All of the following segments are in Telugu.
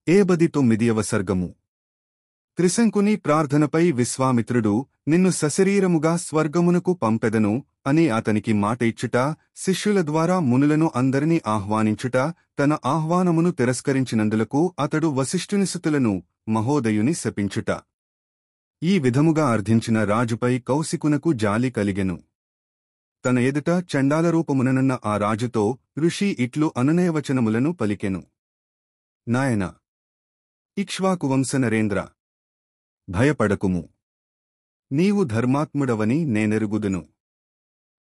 89వ సర్గము. త్రిశంకుని ప్రార్థనపై విశ్వామిత్రుడు, నిన్ను సశరీరముగా స్వర్గమునకు పంపెదను అని అతనికి మాట ఇచ్చుట, శిష్యుల ద్వారా మునులను అందరినీ ఆహ్వానించుట, తన ఆహ్వానమును తిరస్కరించినందులకు అతడు వశిష్ఠునిసుతులను మహోదయుని శపించుట. ఈ విధముగా అర్థించిన రాజుపై కౌశికునకు జాలి కలిగెను. తన ఎదుట చండాలరూపముననున్న ఆ రాజుతో ఋషి ఇట్లు అనునయవచనములను పలికెను. నాయనా, ఇక్ష్వాకువంశ నరేంద్ర, భయపడకుము. నీవు ధర్మాత్ముడవని నేనెరుగుదును.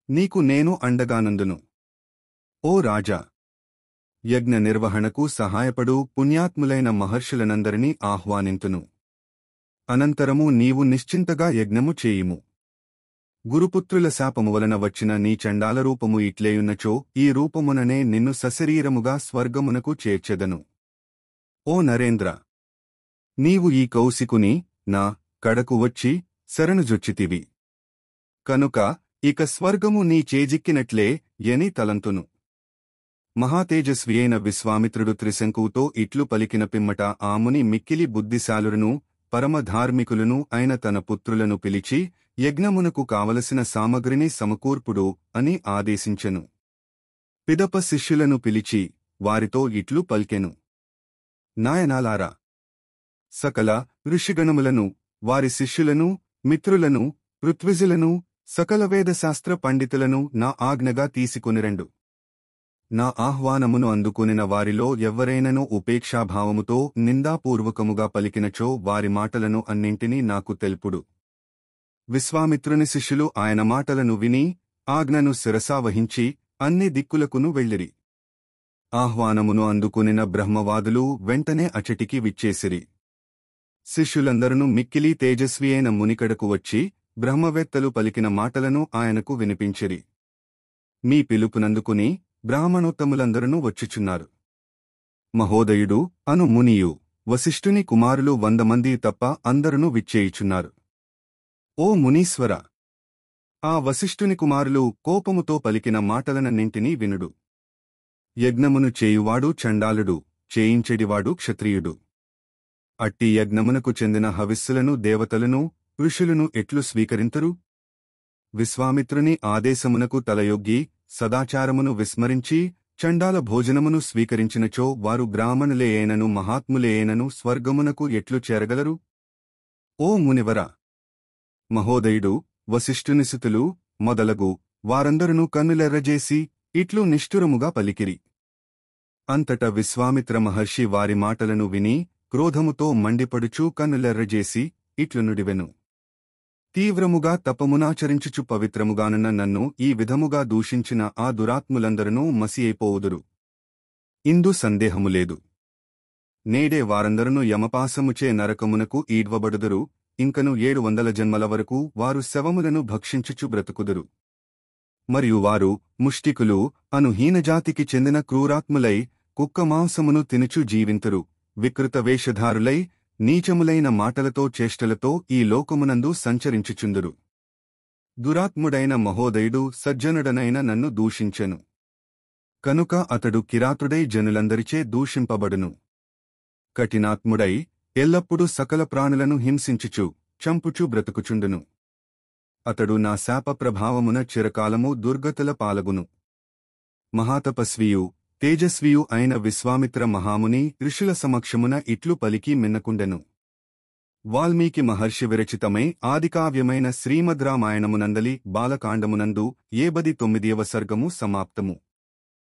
నీకు నేను అండగానుందును. ఓ రాజా, యజ్ఞ నిర్వహణకు సహాయపడు పుణ్యాత్ములైన మహర్షులనందరినీ ఆహ్వానింతును. అనంతరము నీవు నిశ్చింతగా యజ్ఞము చేయుము. గురుపుత్రుల శాపము వలన వచ్చిన నీ చండాలరూపము ఇట్లేయున్నచో ఈ రూపముననే నిన్ను సశరీరముగా స్వర్గమునకు చేర్చెదను. ఓ నరేంద్ర, నీవు ఈ కౌశికుని నా కడకు వచ్చి శరణుజొచ్చితివి కనుక ఇక స్వర్గము నీ చేజిక్కినట్లే యని తలంతును. మహాతేజస్వియైన విశ్వామిత్రుడు త్రిశంకువుతో ఇట్లు పలికిన పిమ్మట ఆ ముని మిక్కిలి బుద్ధిశాలురును పరమధార్మికులును అయిన తన పుత్రులను పిలిచి యజ్ఞమునకు కావలసిన సామగ్రిని సమకూర్పుడు అని ఆదేశించెను. పిదప శిష్యులను పిలిచి వారితో ఇట్లు పలికెను. నాయనాలారా, సకల ఋషిగణములను, వారి శిష్యులను, మిత్రులను, ఋత్విజులను, సకల వేదశాస్త్ర పండితులను నా ఆజ్ఞగా తీసుకొనిరండు. నా ఆహ్వానమును అందుకొనిన వారిలో ఎవ్వరైనను ఉపేక్షాభావముతో నిందాపూర్వకముగా పలికినచో వారి మాటలను అన్నింటినీ నాకు తెలుపుడు. విశ్వామిత్రుని శిష్యులు ఆయన మాటలను విని ఆజ్ఞను శిరసావహించి అన్ని దిక్కులకును వెళ్ళిరి. ఆహ్వానమును అందుకొనిన బ్రహ్మవాదులు వెంటనే అచటికి విచ్చేసిరి. శిష్యులందరూ మిక్కిలి తేజస్వి అయిన మునికడకు వచ్చి బ్రహ్మవేత్తలు పలికిన మాటలను ఆయనకు వినిపించిరి. మీ పిలుపునందుకుని బ్రాహ్మణోత్తములందరూ వచ్చుచున్నారు. మహోదయుడు అను మునియు వశిష్ఠుని కుమారులు 100 మంది తప్ప అందరూ విచ్చేయుచున్నారు. ఓ మునీశ్వర, ఆ వశిష్ఠుని కుమారులు కోపముతో పలికిన మాటలనన్నింటినీ వినుడు. యజ్ఞమును చేయువాడు చండాలుడు, చేయించెడివాడు క్షత్రియుడు. అట్టి యజ్ఞమునకు చెందిన హవిస్సులను దేవతలను ఋషులను ఎట్లు స్వీకరింతురు? విశ్వామిత్రుని ఆదేశమునకు తలయొగ్గి సదాచారమును విస్మరించి చండాల భోజనమును స్వీకరించినచో వారు బ్రాహ్మణులే అయినను మహాత్ములే అయినను స్వర్గమునకు ఎట్లు చేరగలరు? ఓ మునివర, మహోదయుడు, వశిష్ఠునిసుతులు మొదలగు వారందరూ కన్నులెర్రజేసి ఇట్లు నిష్ఠురముగా పలికిరి. అంతట విశ్వామిత్ర మహర్షి వారి మాటలను విని క్రోధముతో మండిపడుచూ కన్నులెర్రజేసి ఇట్లు నుడివెను. తీవ్రముగా తపమునాచరించుచు పవిత్రముగానున్న నన్ను ఈ విధముగా దూషించిన ఆ దురాత్ములందరూ మసియైపోవుదురు. ఇందు సందేహము లేదు. నేడే వారందరూ యమపాసముచే నరకమునకు ఈడ్వబడుదురు. ఇంకను 700 జన్మల వరకు వారు శవములను భక్షించుచు బ్రతుకుదురు. మరియు వారు ముష్టికులు అను హీనజాతికి చెందిన క్రూరాత్ములై కుక్క మాంసమును తినుచు జీవింతురు. వికృత వేషధారులై నీచములైన మాటలతో చేష్టలతో ఈ లోకమునందు సంచరించుచుందురు. దురాత్ముడైన మహోదయుడు సజ్జనుడనైన నన్ను దూషించెను. కనుక అతడు కిరాతుడై జనులందరిచే దూషింపబడును. కఠినాత్ముడై ఎల్లప్పుడూ సకల ప్రాణులను హింసించుచు చంపుచు బ్రతుకుచుండును. అతడు నా శాప ప్రభావమున చిరకాలము దుర్గతుల పాలగును. మహాతపస్వియు తేజస్వియు అయిన విశ్వామిత్ర మహాముని ఋషుల సమక్షమున ఇట్లు పలికి మిన్నకుండెను. వాల్మీకి మహర్షి విరచితమై ఆదికావ్యమైన శ్రీమద్ రామాయణమునందలి బాలకాండమునందు 79వ సర్గము సమాప్తము.